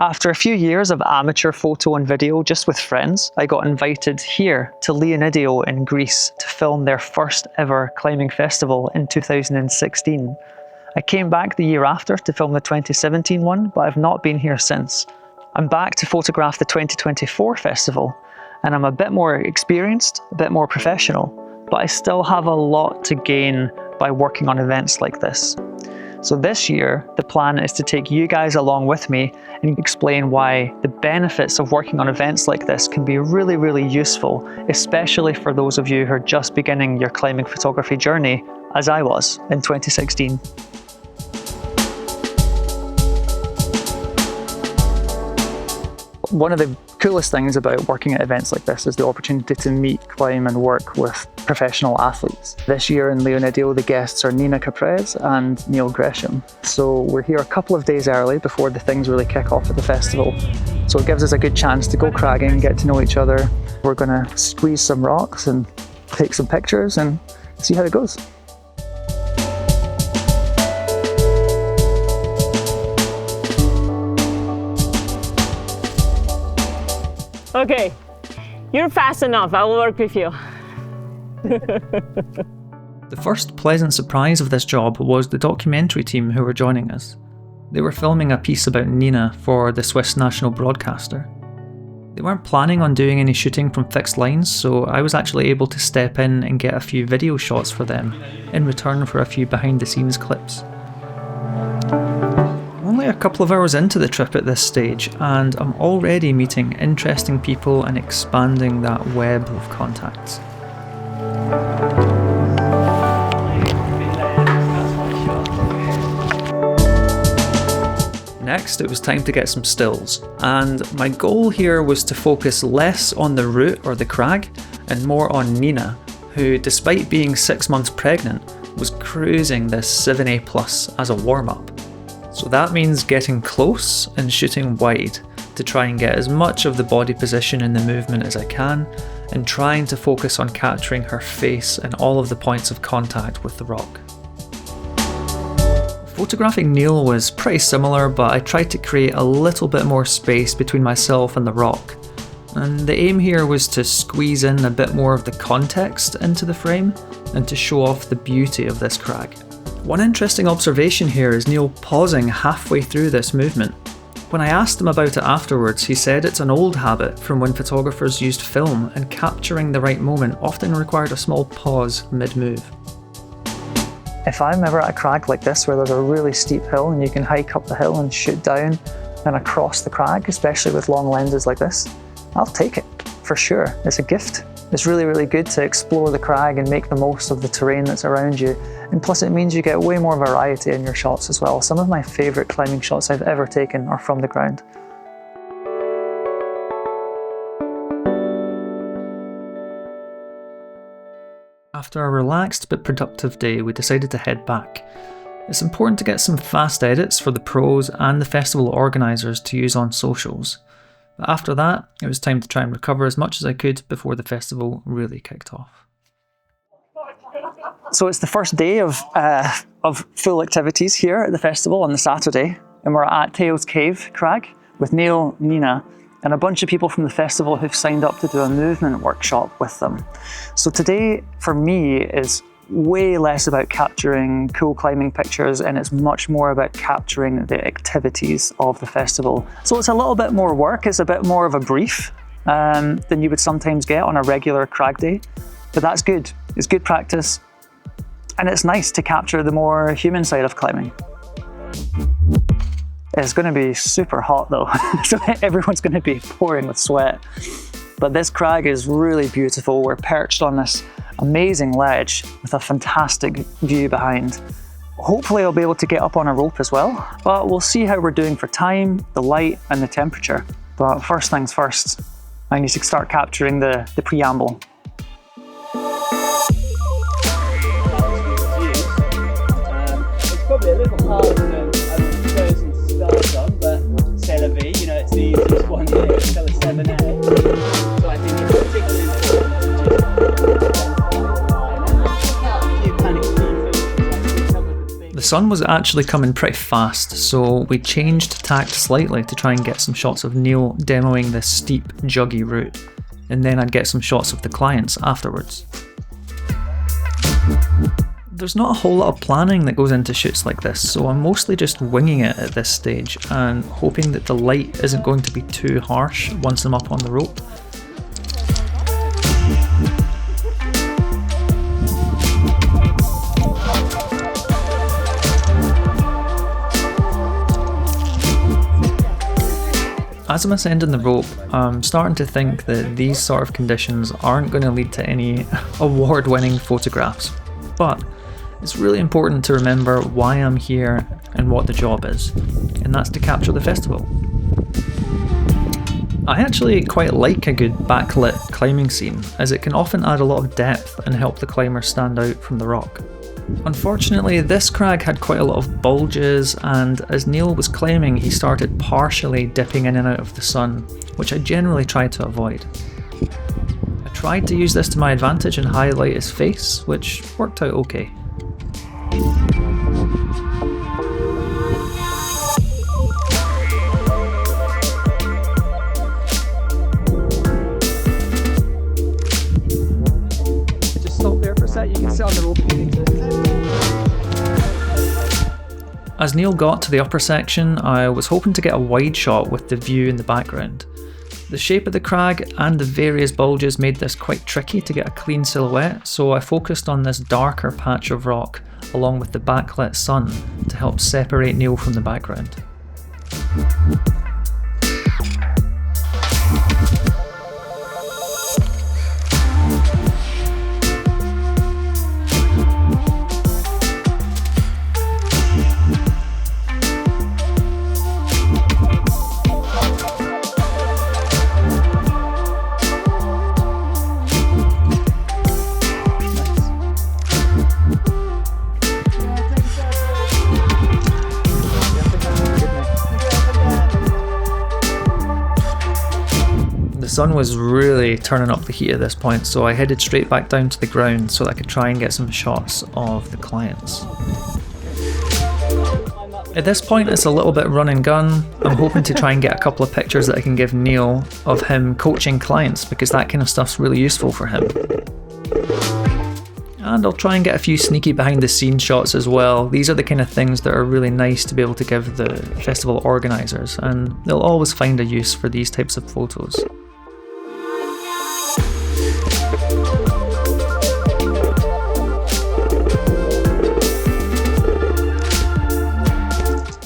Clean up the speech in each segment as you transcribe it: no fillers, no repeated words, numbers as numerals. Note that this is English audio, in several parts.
After a few years of amateur photo and video just with friends, I got invited here to Leonidio in Greece to film their first ever climbing festival in 2016. I came back the year after to film the 2017 one, but I've not been here since. I'm back to photograph the 2024 festival, and I'm a bit more experienced, a bit more professional, but I still have a lot to gain by working on events like this. So this year, the plan is to take you guys along with me and explain why the benefits of working on events like this can be really, really useful, especially for those of you who are just beginning your climbing photography journey, as I was in 2016. One of the coolest things about working at events like this is the opportunity to meet, climb and work with professional athletes. This year in Leonidio, the guests are Nina Caprez and Neil Gresham. So we're here a couple of days early before the things really kick off at the festival. So it gives us a good chance to go cragging, get to know each other. We're going to squeeze some rocks and take some pictures and see how it goes. Okay, you're fast enough. I will work with you. The first pleasant surprise of this job was the documentary team who were joining us. They were filming a piece about Nina for the Swiss national broadcaster. They weren't planning on doing any shooting from fixed lines, so I was actually able to step in and get a few video shots for them, in return for a few behind the scenes clips. Only a couple of hours into the trip at this stage, and I'm already meeting interesting people and expanding that web of contacts. Next, it was time to get some stills, and my goal here was to focus less on the route or the crag and more on Nina, who, despite being 6 months pregnant, was cruising this 7A+ as a warm-up. So that means getting close and shooting wide to try and get as much of the body position in the movement as I can, and trying to focus on capturing her face and all of the points of contact with the rock. Photographing Neil was pretty similar, but I tried to create a little bit more space between myself and the rock. And the aim here was to squeeze in a bit more of the context into the frame and to show off the beauty of this crag. One interesting observation here is Neil pausing halfway through this movement. When I asked him about it afterwards, he said it's an old habit from when photographers used film, and capturing the right moment often required a small pause mid-move. If I'm ever at a crag like this where there's a really steep hill and you can hike up the hill and shoot down and across the crag, especially with long lenses like this, I'll take it, for sure. It's a gift. It's really, really good to explore the crag and make the most of the terrain that's around you. And plus it means you get way more variety in your shots as well. Some of my favourite climbing shots I've ever taken are from the ground. After a relaxed but productive day, we decided to head back. It's important to get some fast edits for the pros and the festival organisers to use on socials. But after that, it was time to try and recover as much as I could before the festival really kicked off. So it's the first day of full activities here at the festival on the Saturday, and we're at Teo's Cave Crag with Neil, Nina, and a bunch of people from the festival who've signed up to do a movement workshop with them. So today, for me, is way less about capturing cool climbing pictures, and it's much more about capturing the activities of the festival. So it's a little bit more work, it's a bit more of a brief than you would sometimes get on a regular crag day, but that's good. It's good practice, and it's nice to capture the more human side of climbing. It's going to be super hot though, so everyone's going to be pouring with sweat. But this crag is really beautiful. We're perched on this amazing ledge with a fantastic view behind. Hopefully I'll be able to get up on a rope as well, but we'll see how we're doing for time, the light and the temperature. But first things first, I need to start capturing the preamble. It's probably a little harder than chosen to start on, but c'est la vie, you know, it's the easiest one here, it's still a 7A. So I think it's particularly important to just sun was actually coming pretty fast, so we changed tact slightly to try and get some shots of Neil demoing this steep, juggy route, and then I'd get some shots of the clients afterwards. There's not a whole lot of planning that goes into shoots like this, so I'm mostly just winging it at this stage and hoping that the light isn't going to be too harsh once I'm up on the rope. As I'm ascending the rope, I'm starting to think that these sort of conditions aren't going to lead to any award-winning photographs, but it's really important to remember why I'm here and what the job is, and that's to capture the festival. I actually quite like a good backlit climbing scene, as it can often add a lot of depth and help the climber stand out from the rock. Unfortunately, this crag had quite a lot of bulges, and as Neil was climbing he started partially dipping in and out of the sun, which I generally try to avoid. I tried to use this to my advantage and highlight his face, which worked out okay. Just stop there for a sec, you can sit on the rope. As Neil got to the upper section, I was hoping to get a wide shot with the view in the background. The shape of the crag and the various bulges made this quite tricky to get a clean silhouette, so I focused on this darker patch of rock along with the backlit sun to help separate Neil from the background. The sun was really turning up the heat at this point, so I headed straight back down to the ground so that I could try and get some shots of the clients. At this point it's a little bit run and gun. I'm hoping to try and get a couple of pictures that I can give Neil of him coaching clients, because that kind of stuff's really useful for him. And I'll try and get a few sneaky behind the scenes shots as well. These are the kind of things that are really nice to be able to give the festival organisers, and they'll always find a use for these types of photos.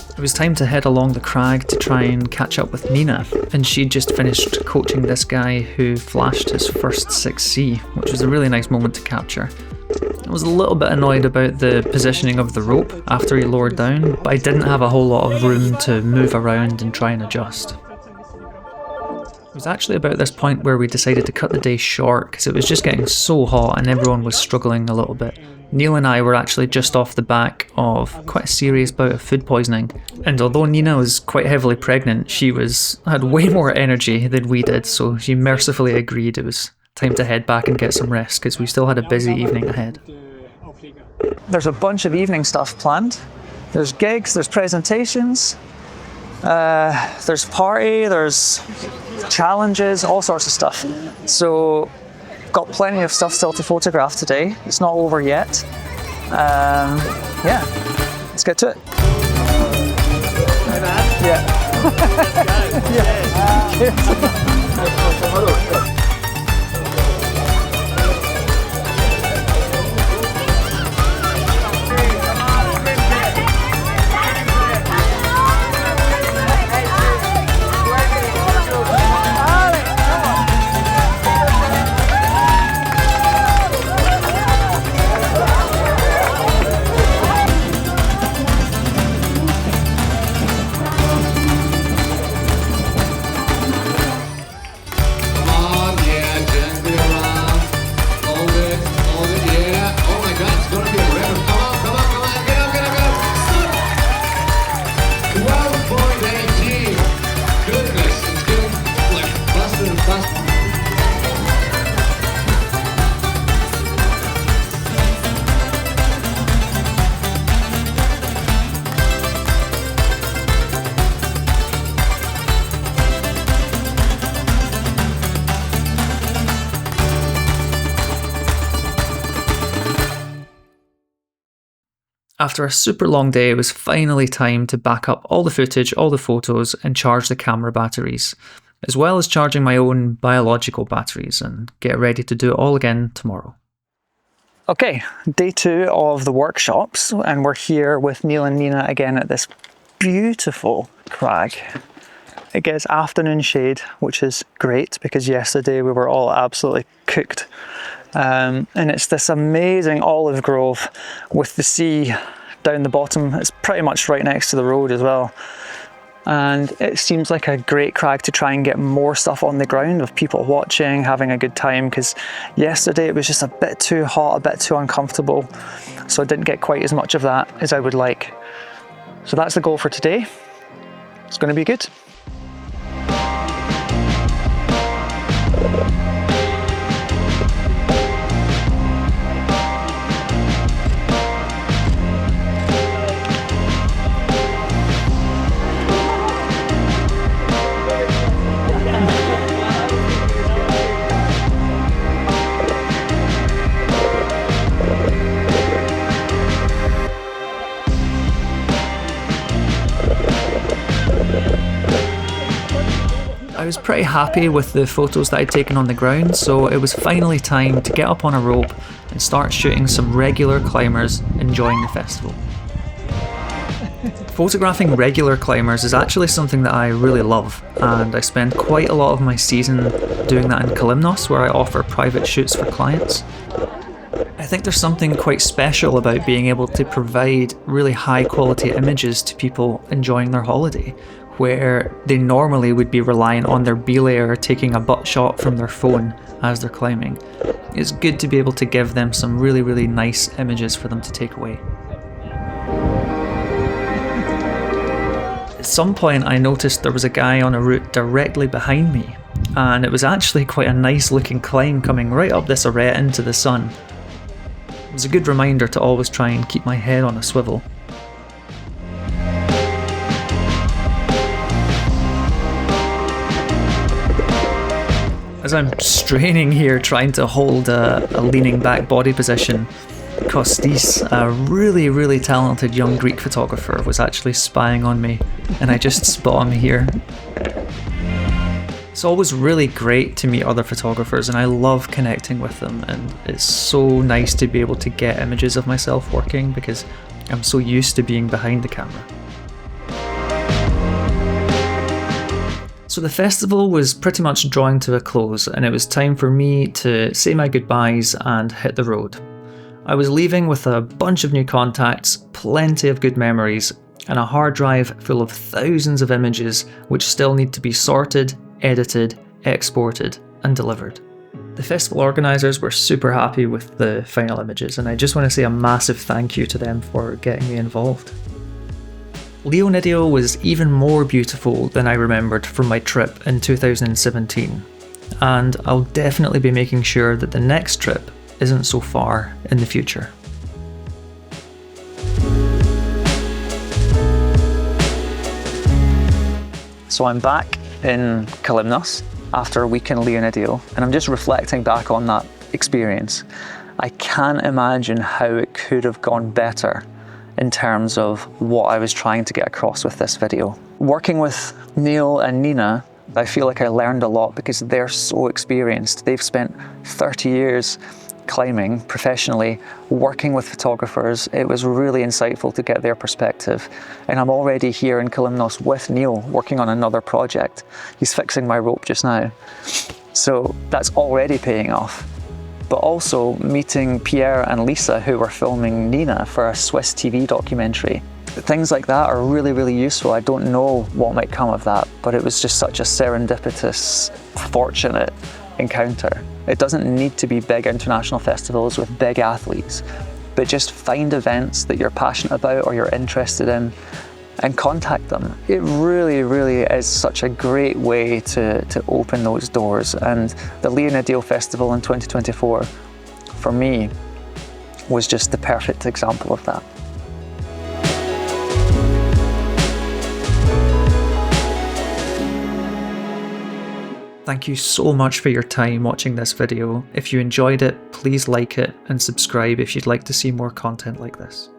It was time to head along the crag to try and catch up with Nina, and she'd just finished coaching this guy who flashed his first 6C, which was a really nice moment to capture. I was a little bit annoyed about the positioning of the rope after he lowered down, but I didn't have a whole lot of room to move around and try and adjust. It was actually about this point where we decided to cut the day short because it was just getting so hot and everyone was struggling a little bit. Neil and I were actually just off the back of quite a serious bout of food poisoning, and although Nina was quite heavily pregnant, she had way more energy than we did, so she mercifully agreed it was time to head back and get some rest because we still had a busy evening ahead. There's a bunch of evening stuff planned. There's gigs, there's presentations, there's party, there's challenges, all sorts of stuff. So got plenty of stuff still to photograph today. It's not over yet. Yeah, let's get to it. Yeah. Yeah. After a super long day, it was finally time to back up all the footage, all the photos, and charge the camera batteries, as well as charging my own biological batteries, and get ready to do it all again tomorrow. Okay, day 2 of the workshops, and we're here with Neil and Nina again at this beautiful crag. It gets afternoon shade, which is great because yesterday we were all absolutely cooked. And it's this amazing olive grove with the sea down the bottom. It's pretty much right next to the road as well. And it seems like a great crag to try and get more stuff on the ground of people watching, having a good time, because yesterday it was just a bit too hot, a bit too uncomfortable. So I didn't get quite as much of that as I would like. So that's the goal for today. It's going to be good. I was pretty happy with the photos that I'd taken on the ground, so it was finally time to get up on a rope and start shooting some regular climbers enjoying the festival. Photographing regular climbers is actually something that I really love, and I spend quite a lot of my season doing that in Kalymnos, where I offer private shoots for clients. I think there's something quite special about being able to provide really high quality images to people enjoying their holiday, where they normally would be relying on their belayer or taking a butt shot from their phone as they're climbing. It's good to be able to give them some really, really nice images for them to take away. At some point I noticed there was a guy on a route directly behind me, and it was actually quite a nice looking climb coming right up this arête into the sun. It was a good reminder to always try and keep my head on a swivel. As I'm straining here trying to hold a leaning back body position, Kostis, a really, really talented young Greek photographer, was actually spying on me, and I just spot him here. It's always really great to meet other photographers, and I love connecting with them, and it's so nice to be able to get images of myself working because I'm so used to being behind the camera. So the festival was pretty much drawing to a close, and it was time for me to say my goodbyes and hit the road. I was leaving with a bunch of new contacts, plenty of good memories, and a hard drive full of thousands of images which still need to be sorted, edited, exported, and delivered. The festival organisers were super happy with the final images, and I just want to say a massive thank you to them for getting me involved. Leonidio was even more beautiful than I remembered from my trip in 2017, and I'll definitely be making sure that the next trip isn't so far in the future. So I'm back in Kalymnos after a week in Leonidio, and I'm just reflecting back on that experience. I can't imagine how it could have gone better in terms of what I was trying to get across with this video. Working with Neil and Nina, I feel like I learned a lot because they're so experienced. They've spent 30 years climbing professionally, working with photographers. It was really insightful to get their perspective. And I'm already here in Kalymnos with Neil, working on another project. He's fixing my rope just now. So that's already paying off. But also meeting Pierre and Lisa, who were filming Nina for a Swiss TV documentary. Things like that are really, really useful. I don't know what might come of that, but it was just such a serendipitous, fortunate encounter. It doesn't need to be big international festivals with big athletes, but just find events that you're passionate about or you're interested in and contact them. It really, really is such a great way to open those doors. And the Leonidio Festival in 2024, for me, was just the perfect example of that. Thank you so much for your time watching this video. If you enjoyed it, please like it and subscribe if you'd like to see more content like this.